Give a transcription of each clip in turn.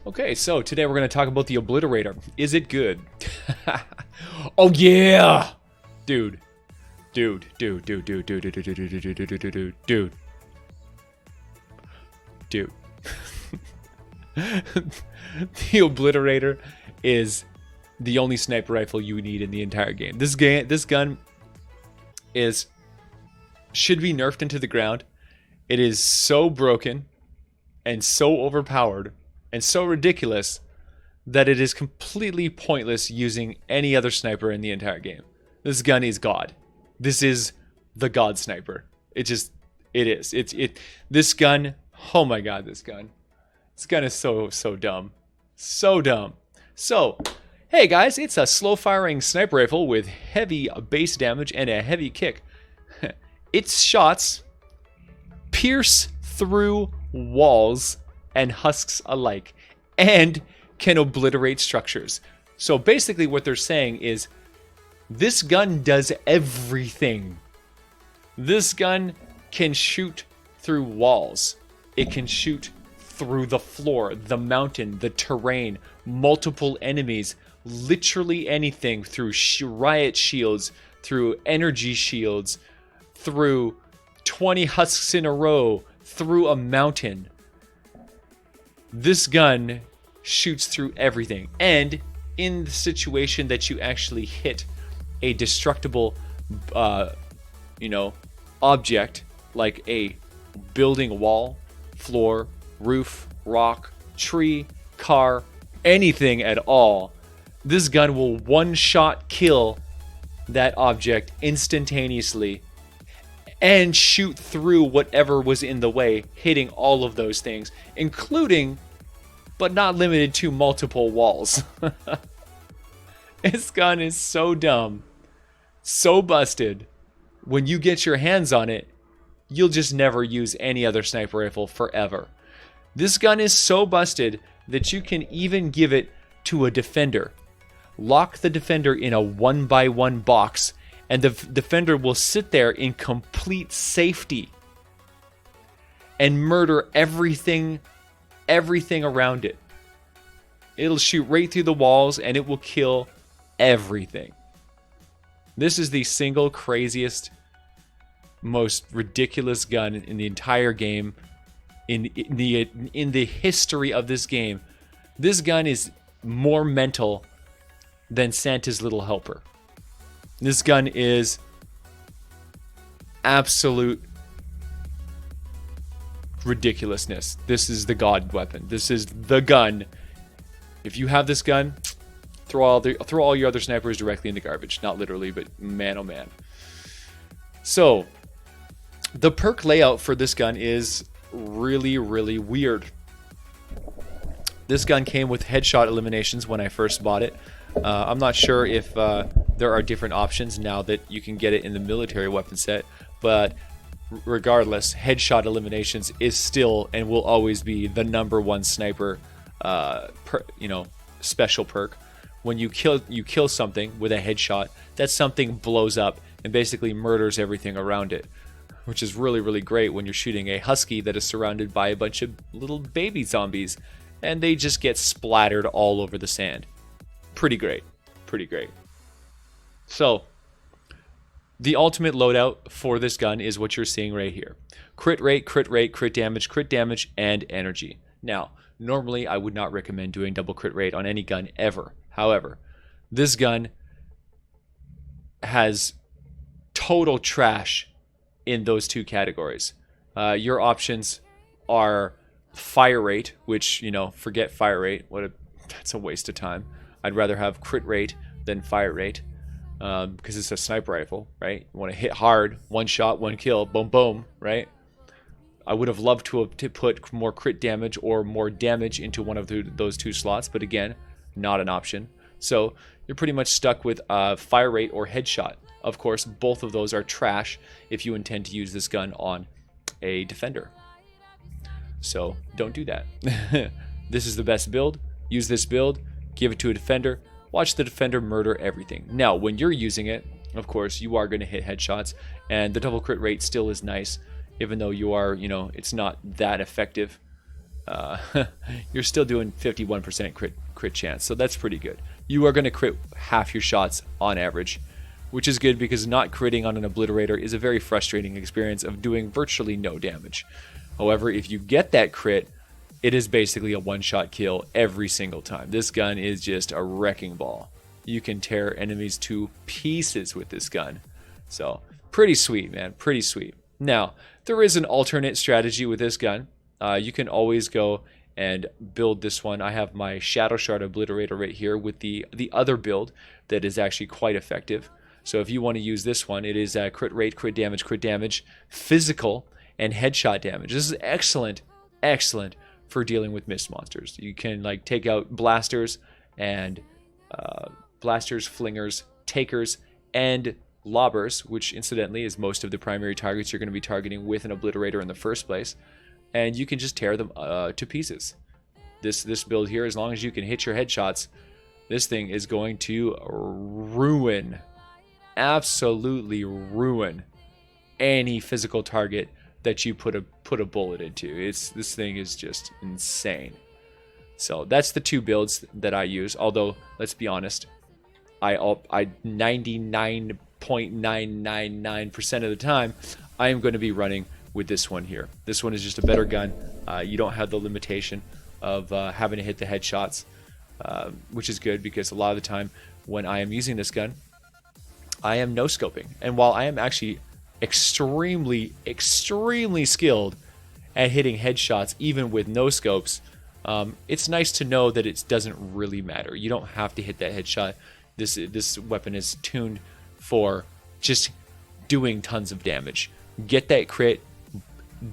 Okay, so today we're going to talk about the Obliterator. Is it good? Oh yeah! Dude. Dude. Dude. Dude. Dude. Dude. Dude. Dude. Dude. Dude. Dude. Dude. Dude. Dude. Dude. The Obliterator is the only sniper rifle you need in the entire game. This gun should be nerfed into the ground. It is so broken and so overpowered and so ridiculous that it is completely pointless using any other sniper in the entire game. This gun is God. This is the God sniper. This gun, oh my God, this gun is so dumb. So dumb. So, hey guys, it's a slow firing sniper rifle with heavy base damage and a heavy kick. Its shots pierce through walls and husks alike and can obliterate structures. So basically what they're saying is this gun does everything. This gun can shoot through walls. It can shoot through the floor, the mountain, the terrain, multiple enemies, literally anything, through riot shields, through energy shields, through 20 husks in a row, through a mountain. This gun shoots through everything. And in the situation that you actually hit a destructible, object, like a building wall, floor, roof, rock, tree, car, anything at all, this gun will one-shot kill that object instantaneously and shoot through whatever was in the way, hitting all of those things, including, but not limited to, multiple walls. This gun is so dumb, so busted. When you get your hands on it, you'll just never use any other sniper rifle forever. This gun is so busted that you can even give it to a defender. Lock the defender in a 1x1 box, and the defender will sit there in complete safety and murder everything around it. It'll shoot right through the walls and it will kill everything. This is the single craziest, most ridiculous gun in the entire game. In the history of this game, this gun is more mental than Santa's Little Helper. This gun is absolute ridiculousness. This is the God weapon. This is the gun. If you have this gun, throw all your other snipers directly in the garbage. Not literally, but man oh man. So, the perk layout for this gun is really, really weird. This gun came with headshot eliminations when I first bought it. I'm not sure if there are different options now that you can get it in the military weapon set, but regardless, headshot eliminations is still and will always be the #1 sniper special perk. When you kill something with a headshot, that something blows up and basically murders everything around it, which is really, really great when you're shooting a husky that is surrounded by a bunch of little baby zombies and they just get splattered all over the sand. Pretty great. Pretty great. So, the ultimate loadout for this gun is what you're seeing right here. Crit rate, crit damage, and energy. Now, normally I would not recommend doing double crit rate on any gun ever. However, this gun has total trash in those two categories. Your options are fire rate, which, forget fire rate. That's a waste of time. I'd rather have crit rate than fire rate, because it's a sniper rifle, right? You want to hit hard, one shot, one kill, boom, boom, right? I would have loved to put more crit damage or more damage into one of those two slots, but again, not an option. So you're pretty much stuck with fire rate or headshot. Of course, both of those are trash if you intend to use this gun on a defender. So don't do that. This is the best build. Use this build, give it to a defender, watch the defender murder everything. Now, when you're using it, of course, you are going to hit headshots, and the double crit rate still is nice, even though you are, it's not that effective. uh, you're still doing 51% crit chance. So that's pretty good. You are going to crit half your shots on average, which is good because not critting on an Obliterator is a very frustrating experience of doing virtually no damage. However, if you get that crit, it is basically a one-shot kill every single time. This gun is just a wrecking ball. You can tear enemies to pieces with this gun. So, pretty sweet, man. Pretty sweet. Now, there is an alternate strategy with this gun. You can always go and build this one. I have my Shadow Shard Obliterator right here with the other build that is actually quite effective. So if you want to use this one, it is crit rate, crit damage, physical, and headshot damage. This is excellent, excellent for dealing with mist monsters. You can like take out blasters and blasters, flingers, takers, and lobbers, which incidentally is most of the primary targets you're going to be targeting with an Obliterator in the first place, and you can just tear them to pieces. This build here, as long as you can hit your headshots, this thing is going to ruin, absolutely ruin any physical target that you put a bullet into. This thing is just insane. So that's the two builds that I use. Although let's be honest, I 99.999% of the time I am going to be running with this one here. This one is just a better gun. You don't have the limitation of having to hit the headshots, which is good because a lot of the time when I am using this gun, I am no scoping. And while I am actually extremely skilled at hitting headshots even with no scopes, it's nice to know that it doesn't really matter. You don't have to hit that headshot. This weapon is tuned for just doing tons of damage. Get that crit,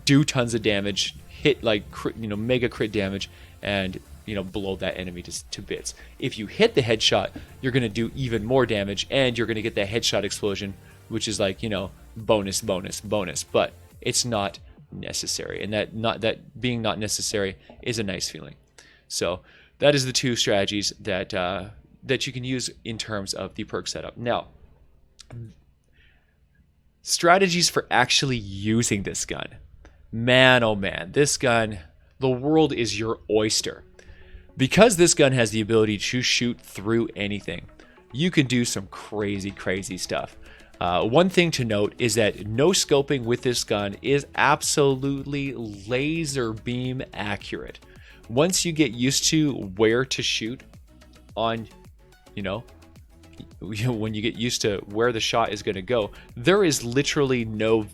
do tons of damage, hit like mega crit damage, and blow that enemy to bits. If you hit the headshot, you're going to do even more damage, and you're going to get that headshot explosion, which is like bonus, but it's not necessary, and that being not necessary is a nice feeling. So that is the two strategies that you can use in terms of the perk setup. Now, strategies for actually using this gun. Man, oh man, this gun, the world is your oyster. Because this gun has the ability to shoot through anything, you can do some crazy stuff. One thing to note is that no scoping with this gun is absolutely laser beam accurate. Once you get used to where to shoot on, when you get used to where the shot is going to go, there is literally no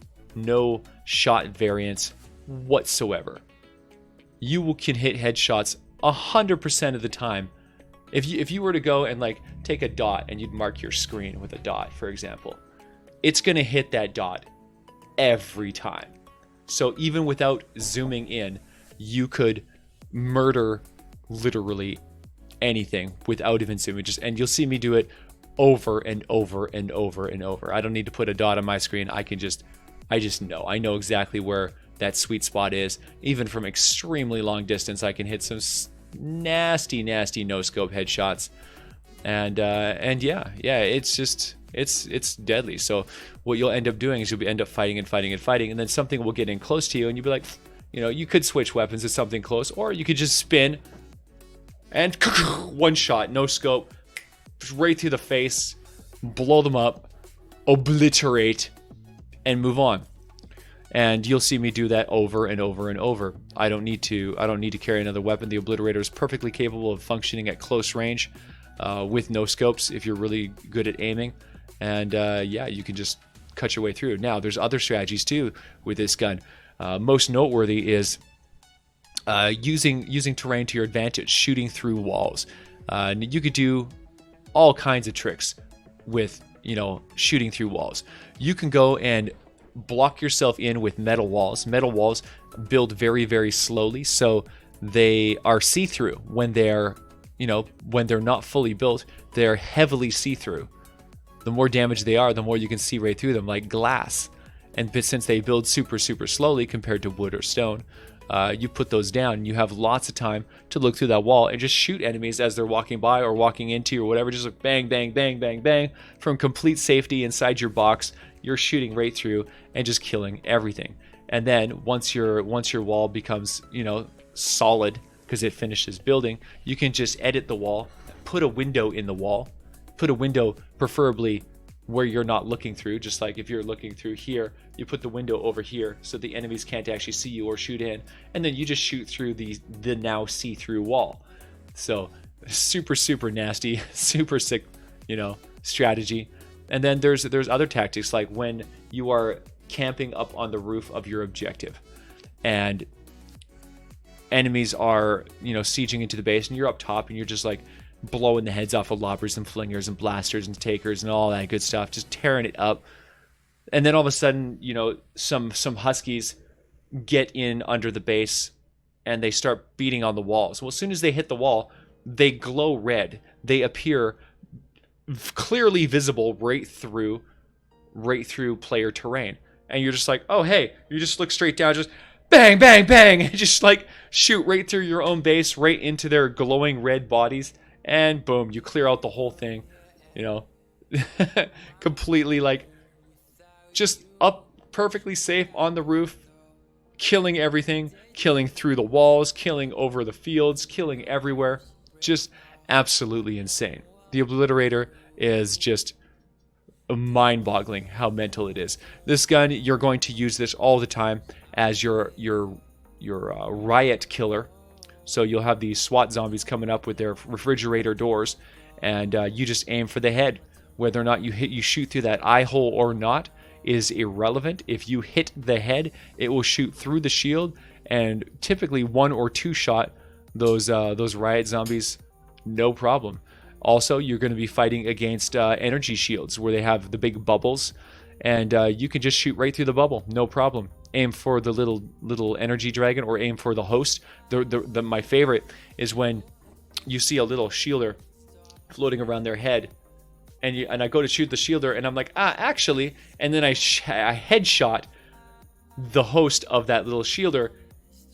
shot variance whatsoever. You can hit headshots 100% of the time. If you were to go and like take a dot and you'd mark your screen with a dot, for example, it's going to hit that dot every time. So even without zooming in, you could murder literally anything without even zooming. And you'll see me do it over and over and over and over. I don't need to put a dot on my screen. I just know. I know exactly where that sweet spot is. Even from extremely long distance, I can hit some nasty no scope headshots. And yeah, it's deadly. So what you'll end up doing is you'll end up fighting, and then something will get in close to you, and you'll be like, you could switch weapons to something close, or you could just spin and one shot, no scope, right through the face, blow them up, obliterate, and move on. And you'll see me do that over and over and over. I don't need to carry another weapon. The Obliterator is perfectly capable of functioning at close range with no scopes if you're really good at aiming. And yeah, you can just cut your way through. Now, there's other strategies too with this gun. Most noteworthy is using terrain to your advantage, shooting through walls. You could do all kinds of tricks with shooting through walls. You can go and block yourself in with metal walls. Metal walls build very slowly, so they are see-through when they're not fully built. They're heavily see-through. The more damage they are, the more you can see right through them, like glass. And since they build super slowly compared to wood or stone, you put those down, you have lots of time to look through that wall and just shoot enemies as they're walking by or walking into you or whatever. Just like bang from complete safety inside your box. You're shooting right through and just killing everything. And then once your wall becomes solid because it finishes building, you can just edit the wall, put a window in the wall, put a window preferably where you're not looking through. Just like if you're looking through here, you put the window over here so the enemies can't actually see you or shoot in, and then you just shoot through the now see-through wall. So super nasty, super sick, strategy. And then there's other tactics, like when you are camping up on the roof of your objective and enemies are sieging into the base, and you're up top and you're just like blowing the heads off of lobbers and flingers and blasters and takers and all that good stuff, just tearing it up. And then all of a sudden, some huskies get in under the base and they start beating on the walls. Well, as soon as they hit the wall, they glow red. They appear clearly visible right through player terrain. And you're just like, oh, hey, you just look straight down, just bang, bang, bang, and just like shoot right through your own base, right into their glowing red bodies. And boom, you clear out the whole thing, completely, like, just up perfectly safe on the roof, killing everything, killing through the walls, killing over the fields, killing everywhere. Just absolutely insane. The Obliterator is just mind-boggling how mental it is. This gun, you're going to use this all the time as your riot killer. So you'll have these SWAT zombies coming up with their refrigerator doors, and you just aim for the head. Whether or not you shoot through that eye hole or not is irrelevant. If you hit the head, it will shoot through the shield, and typically 1 or 2 shot those riot zombies, no problem. Also, you're going to be fighting against energy shields where they have the big bubbles, and you can just shoot right through the bubble, no problem. Aim for the little energy dragon, or aim for the host. My favorite is when you see a little shielder floating around their head, and I go to shoot the shielder, and I'm like, actually, and then I headshot the host of that little shielder,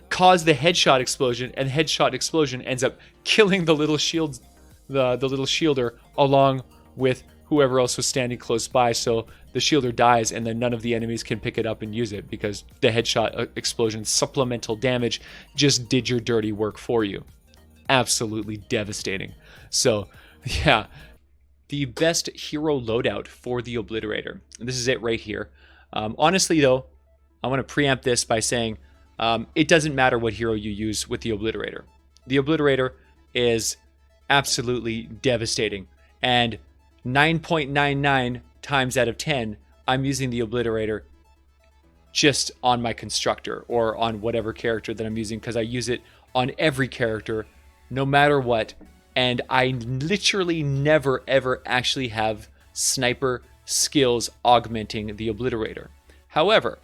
cause the headshot explosion, and headshot explosion ends up killing the little shield, the little shielder, along with whoever else was standing close by. So the shielder dies, and then none of the enemies can pick it up and use it because the headshot explosion supplemental damage just did your dirty work for you. Absolutely devastating. So yeah, the best hero loadout for the Obliterator. And this is it right here. Honestly though, I want to preempt this by saying it doesn't matter what hero you use with the Obliterator. The Obliterator is absolutely devastating, and 9.99 times out of 10, I'm using the Obliterator just on my constructor or on whatever character that I'm using, because I use it on every character, no matter what, and I literally never ever actually have sniper skills augmenting the Obliterator. However,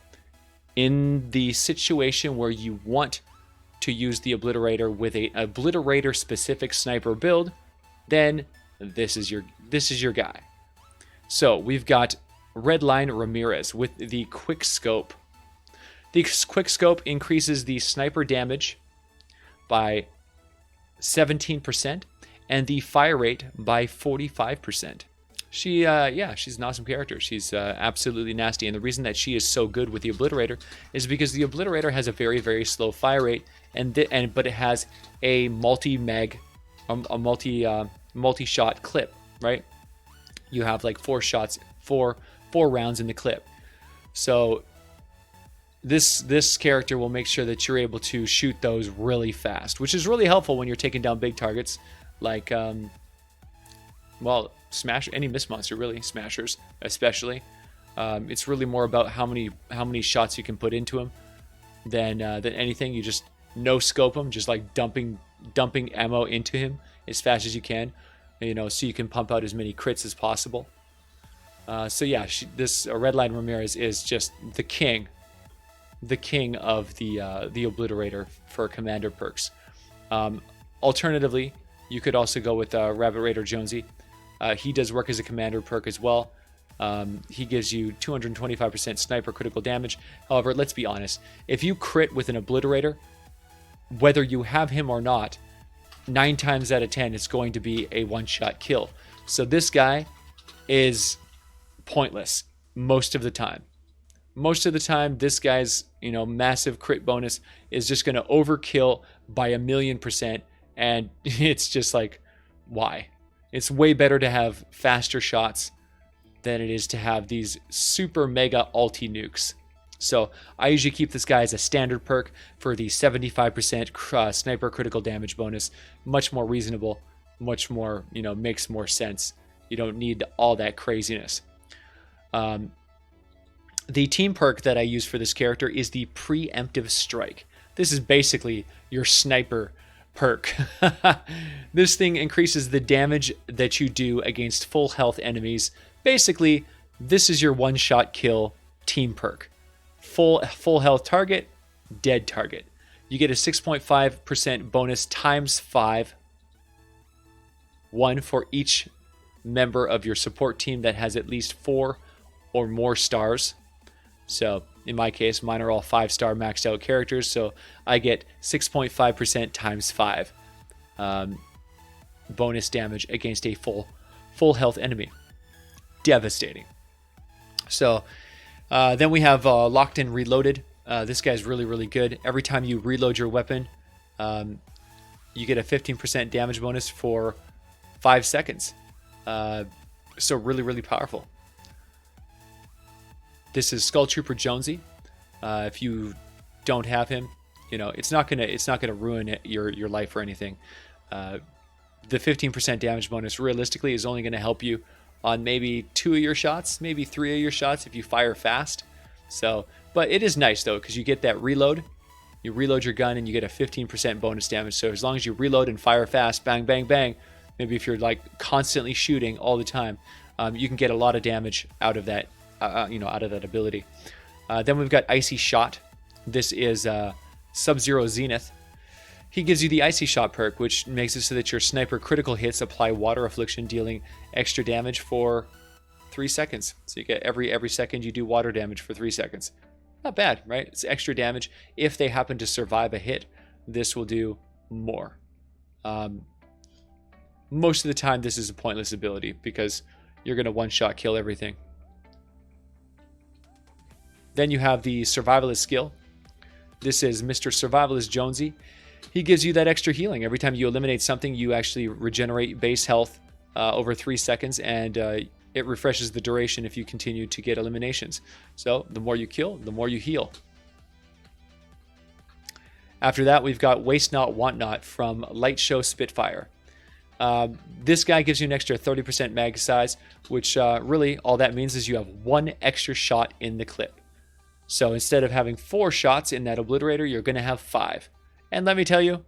in the situation where you want to use the Obliterator with a Obliterator specific sniper build, then this is your guy. So we've got Redline Ramirez with the quick scope. The quick scope increases the sniper damage by 17% and the fire rate by 45%. She's an awesome character. She's absolutely nasty, and the reason that she is so good with the Obliterator is because the Obliterator has a very, very slow fire rate, but it has a multi-shot clip, right? You have like 4 shots, four rounds in the clip. So this character will make sure that you're able to shoot those really fast, which is really helpful when you're taking down big targets like smash any miss monster, really, smashers especially. It's really more about how many shots you can put into them than anything. You just no scope him, just like dumping ammo into him as fast as you can, so you can pump out as many crits as possible. So yeah, this Redline Ramirez is just the king of the Obliterator for commander perks. Alternatively, you could also go with Rabbit Raider Jonesy. He does work as a commander perk as well. He gives you 225% sniper critical damage. However, let's be honest, if you crit with an Obliterator, whether you have him or not, 9 times out of 10 it's going to be a one-shot kill. So this guy is pointless most of the time. Most of the time, this guy's massive crit bonus is just going to overkill by 1,000,000%, and it's just like, why? It's way better to have faster shots than it is to have these super mega ulti nukes. So I usually keep this guy as a standard perk for the 75% sniper critical damage bonus. Much more reasonable, much more, makes more sense. You don't need all that craziness. The team perk that I use for this character is the Preemptive Strike. This is basically your sniper perk. This thing increases the damage that you do against full health enemies. Basically, this is your one-shot kill team perk. Full health target, dead target. You get a 6.5% bonus times 5. 1 for each member of your support team that has at least 4 or more stars. So in my case, mine are all 5-star maxed out characters, so I get 6.5% times 5 bonus damage against a full health enemy. Devastating. So then we have Locked and Reloaded. This guy's really, really good. Every time you reload your weapon, you get a 15% damage bonus for 5 seconds. So really, really powerful. This is Skull Trooper Jonesy. If you don't have him, it's not gonna ruin your life or anything. The 15% damage bonus realistically is only gonna help you on maybe 2 of your shots, maybe 3 of your shots if you fire fast. So, but it is nice though, because you get that reload. You reload your gun and you get a 15% bonus damage. So as long as you reload and fire fast, bang, bang, bang. Maybe if you're like constantly shooting all the time, you can get a lot of damage out of that, out of that ability. Then we've got Icy Shot. This is Sub-Zero Zenith. He gives you the Icy Shot perk, which makes it so that your sniper critical hits apply water affliction, dealing extra damage for 3 seconds. So you get every second you do water damage for 3 seconds. Not bad, right? It's extra damage. If they happen to survive a hit, this will do more. Most of the time, this is a pointless ability because you're going to one-shot kill everything. Then you have the Survivalist skill. This is Mr. Survivalist Jonesy. He gives you that extra healing. Every time you eliminate something, you actually regenerate base health over 3 seconds, and it refreshes the duration if you continue to get eliminations. So the more you kill, the more you heal. After that, we've got Waste Not, Want Not from Light Show Spitfire. This guy gives you an extra 30% mag size, which really all that means is you have 1 extra shot in the clip. So instead of having 4 shots in that Obliterator, you're going to have 5. And let me tell you,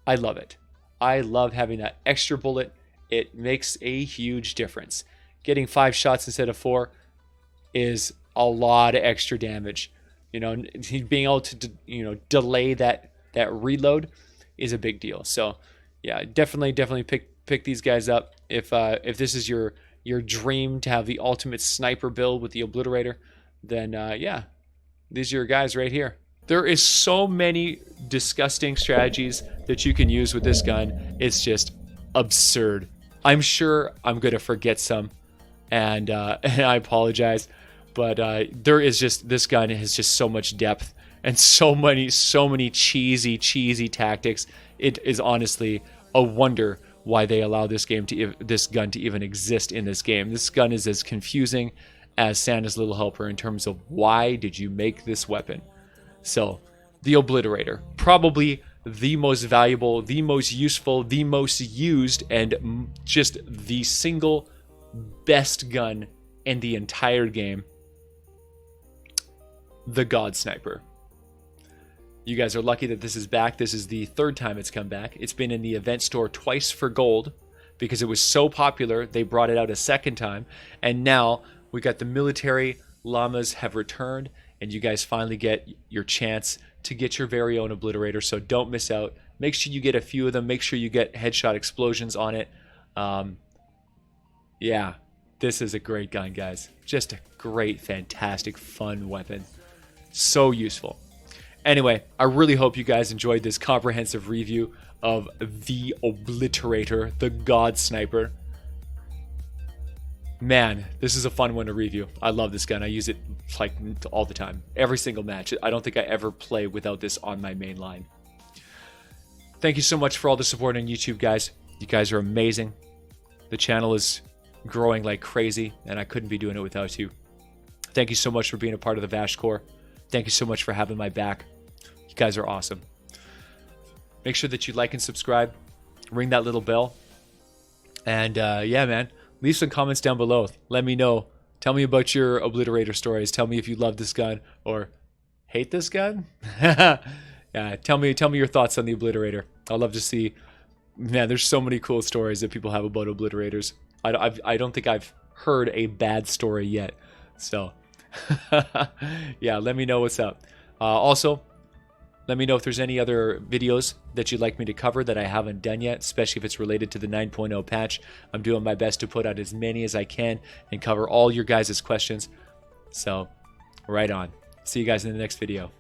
I love it. I love having that extra bullet. It makes a huge difference. Getting 5 shots instead of 4 is a lot of extra damage. Being able to delay that reload is a big deal. So yeah, definitely pick these guys up if this is your dream to have the ultimate sniper build with the Obliterator. Then yeah, these are your guys right here. There is so many disgusting strategies that you can use with this gun. It's just absurd. I'm sure I'm gonna forget some, and I apologize, but there is just, this gun has just so much depth and so many cheesy tactics. It is honestly a wonder why they allow this gun to even exist in this game. This gun is as confusing as Santa's Little Helper in terms of why did you make this weapon. So the Obliterator, probably the most valuable, the most useful, the most used, and just the single best gun in the entire game. The God Sniper. You guys are lucky that this is back. This is the 3rd time it's come back. It's been in the event store twice for gold because it was so popular. They brought it out a 2nd time. And now we got the military llamas have returned, and you guys finally get your chance to get your very own Obliterator. So don't miss out. Make sure you get a few of them. Make sure you get headshot explosions on it. Yeah, this is a great gun, guys. Just a great, fantastic, fun weapon. So useful. Anyway, I really hope you guys enjoyed this comprehensive review of the Obliterator, the God Sniper. Man, this is a fun one to review. I love this gun. I use it like all the time. Every single match. I don't think I ever play without this on my main line. Thank you so much for all the support on YouTube, guys. You guys are amazing. The channel is growing like crazy, and I couldn't be doing it without you. Thank you so much for being a part of the VASH Corps. Thank you so much for having my back. You guys are awesome. Make sure that you like and subscribe. Ring that little bell. And yeah, man, leave some comments down below. Let me know. Tell me about your Obliterator stories. Tell me if you love this gun or hate this gun. Yeah, tell me your thoughts on the Obliterator. I'd love to see. Man, there's so many cool stories that people have about Obliterators. I don't think I've heard a bad story yet. So, yeah, let me know what's up. Also, let me know if there's any other videos that you'd like me to cover that I haven't done yet, especially if it's related to the 9.0 patch. I'm doing my best to put out as many as I can and cover all your guys' questions. So, right on. See you guys in the next video.